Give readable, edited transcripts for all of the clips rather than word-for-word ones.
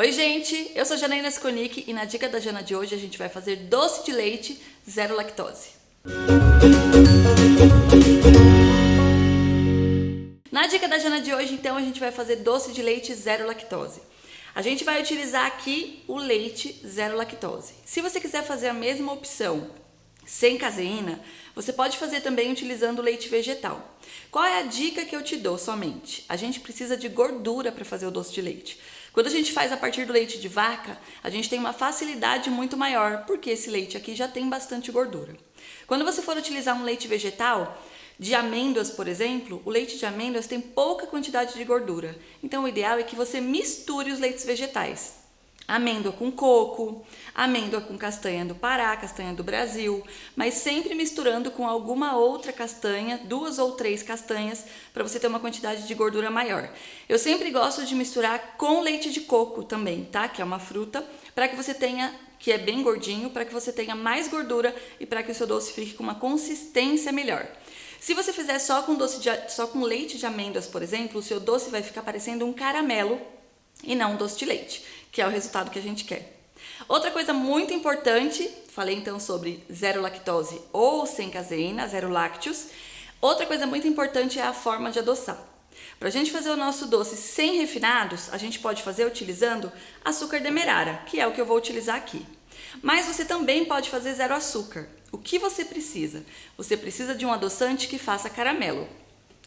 Oi gente, eu sou Janaína Skolnick e na dica da Jana de hoje a gente vai fazer doce de leite zero lactose. Na dica da Jana de hoje então a gente vai fazer doce de leite zero lactose. A gente vai utilizar aqui o leite zero lactose. Se você quiser fazer a mesma opção sem caseína, você pode fazer também utilizando leite vegetal. Qual é a dica que eu te dou somente? A gente precisa de gordura para fazer o doce de leite. Quando a gente faz a partir do leite de vaca, a gente tem uma facilidade muito maior, porque esse leite aqui já tem bastante gordura. Quando você for utilizar um leite vegetal, de amêndoas, por exemplo, o leite de amêndoas tem pouca quantidade de gordura. Então o ideal é que você misture os leites vegetais. Amêndoa com coco, amêndoa com castanha do Pará, castanha do Brasil, mas sempre misturando com alguma outra castanha, 2 ou 3 castanhas, para você ter uma quantidade de gordura maior. Eu sempre gosto de misturar com leite de coco também, tá? Que é uma fruta, para que você tenha, que é bem gordinho, para que você tenha mais gordura e para que o seu doce fique com uma consistência melhor. Se você fizer só com leite de amêndoas, por exemplo, o seu doce vai ficar parecendo um caramelo e não um doce de leite, que é o resultado que a gente quer. Outra coisa muito importante, falei então sobre zero lactose ou sem caseína, zero lácteos. Outra coisa muito importante é a forma de adoçar. Para a gente fazer o nosso doce sem refinados, a gente pode fazer utilizando açúcar demerara, que é o que eu vou utilizar aqui. Mas você também pode fazer zero açúcar. O que você precisa? Você precisa de um adoçante que faça caramelo.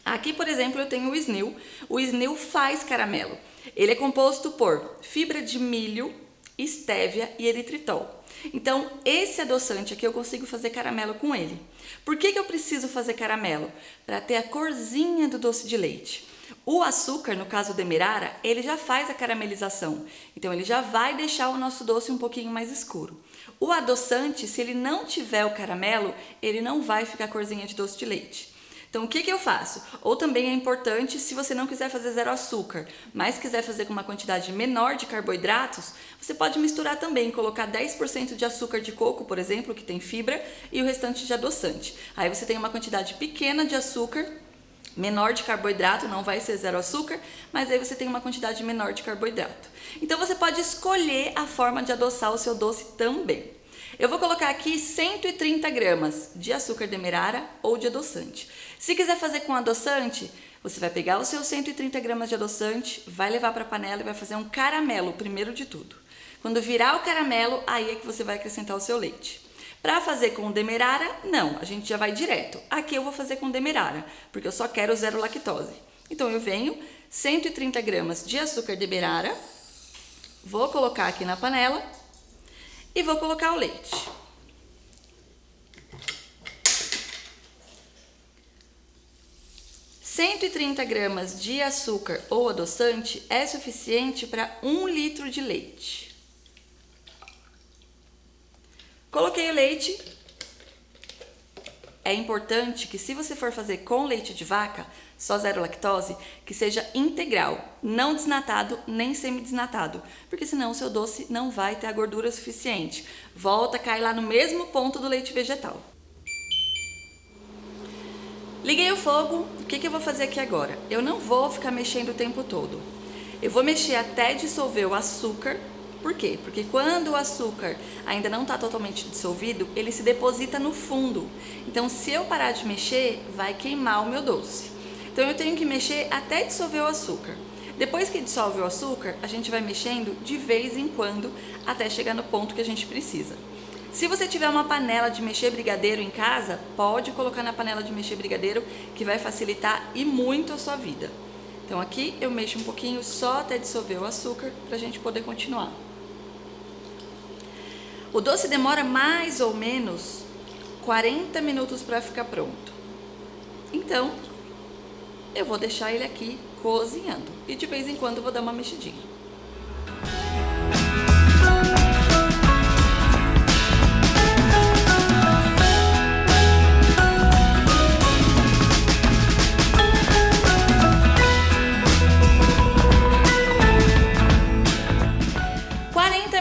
Aqui, por exemplo, eu tenho o Snil. O Snil faz caramelo. Ele é composto por fibra de milho, estévia e eritritol. Então, esse adoçante aqui eu consigo fazer caramelo com ele. Por que eu preciso fazer caramelo? Para ter a corzinha do doce de leite. O açúcar, no caso do demerara, ele já faz a caramelização. Então, ele já vai deixar o nosso doce um pouquinho mais escuro. O adoçante, se ele não tiver o caramelo, ele não vai ficar corzinha de doce de leite. Então, o que eu faço? Ou também é importante, se você não quiser fazer zero açúcar, mas quiser fazer com uma quantidade menor de carboidratos, você pode misturar também, colocar 10% de açúcar de coco, por exemplo, que tem fibra, e o restante de adoçante. Aí você tem uma quantidade pequena de açúcar, menor de carboidrato, não vai ser zero açúcar, mas aí você tem uma quantidade menor de carboidrato. Então, você pode escolher a forma de adoçar o seu doce também. Eu vou colocar aqui 130 gramas de açúcar demerara ou de adoçante. Se quiser fazer com adoçante, você vai pegar os seus 130 gramas de adoçante, vai levar para a panela e vai fazer um caramelo, primeiro de tudo. Quando virar o caramelo, aí é que você vai acrescentar o seu leite. Para fazer com demerara, não, a gente já vai direto. Aqui eu vou fazer com demerara, porque eu só quero zero lactose. Então eu venho 130 gramas de açúcar demerara, vou colocar aqui na panela e vou colocar o leite. ,130 gramas de açúcar ou adoçante é suficiente para 1 litro de leite. Coloquei o leite. É importante que, se você for fazer com leite de vaca, só zero lactose, que seja integral, não desnatado nem semidesnatado, porque senão o seu doce não vai ter a gordura suficiente. Volta, cai lá no mesmo ponto do leite vegetal. Liguei o fogo, o que eu vou fazer aqui agora? Eu não vou ficar mexendo o tempo todo. Eu vou mexer até dissolver o açúcar. Por quê? Porque quando o açúcar ainda não está totalmente dissolvido, ele se deposita no fundo. Então, se eu parar de mexer, vai queimar o meu doce. Então, eu tenho que mexer até dissolver o açúcar. Depois que dissolve o açúcar, a gente vai mexendo de vez em quando até chegar no ponto que a gente precisa. Se você tiver uma panela de mexer brigadeiro em casa, pode colocar na panela de mexer brigadeiro, que vai facilitar e muito a sua vida. Então, aqui eu mexo um pouquinho só até dissolver o açúcar para a gente poder continuar. O doce demora mais ou menos 40 minutos para ficar pronto. Então, eu vou deixar ele aqui cozinhando e de vez em quando eu vou dar uma mexidinha.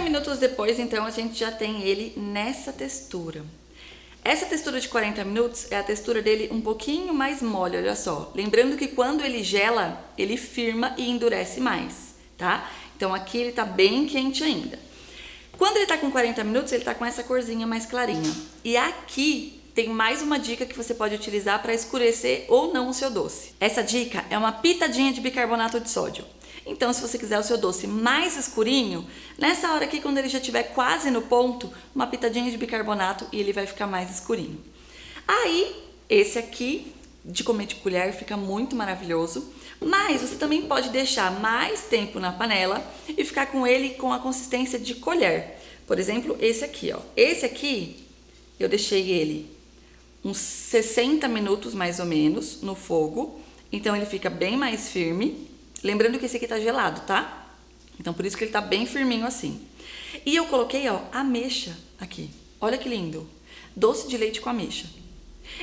Minutos depois, então, a gente já tem ele nessa textura. Essa textura de 40 minutos é a textura dele um pouquinho mais mole, olha só. Lembrando que quando ele gela, ele firma e endurece mais, tá? Então aqui ele tá bem quente ainda. Quando ele tá com 40 minutos, ele tá com essa corzinha mais clarinha. E aqui tem mais uma dica que você pode utilizar para escurecer ou não o seu doce. Essa dica é uma pitadinha de bicarbonato de sódio. Então, se você quiser o seu doce mais escurinho, nessa hora aqui, quando ele já estiver quase no ponto, uma pitadinha de bicarbonato e ele vai ficar mais escurinho. Aí, esse aqui, de comer de colher, fica muito maravilhoso. Mas você também pode deixar mais tempo na panela e ficar com ele com a consistência de colher. Por exemplo, esse aqui, ó. Esse aqui, eu deixei ele uns 60 minutos mais ou menos no fogo. Então, ele fica bem mais firme. Lembrando que esse aqui tá gelado, tá? Então, por isso que ele tá bem firminho assim. E eu coloquei, ó, ameixa aqui. Olha que lindo. Doce de leite com ameixa.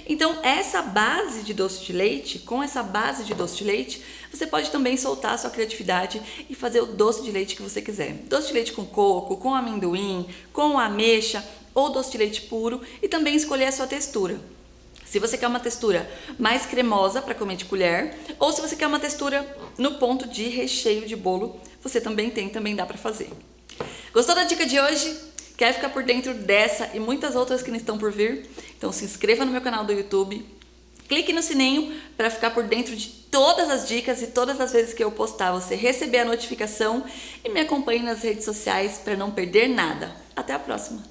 Então, essa base de doce de leite, com essa base de doce de leite, você pode também soltar a sua criatividade e fazer o doce de leite que você quiser. Doce de leite com coco, com amendoim, com ameixa ou doce de leite puro e também escolher a sua textura. Se você quer uma textura mais cremosa para comer de colher, ou se você quer uma textura no ponto de recheio de bolo, você também dá para fazer. Gostou da dica de hoje? Quer ficar por dentro dessa e muitas outras que não estão por vir? Então se inscreva no meu canal do YouTube, clique no sininho para ficar por dentro de todas as dicas e todas as vezes que eu postar você receber a notificação e me acompanhe nas redes sociais para não perder nada. Até a próxima!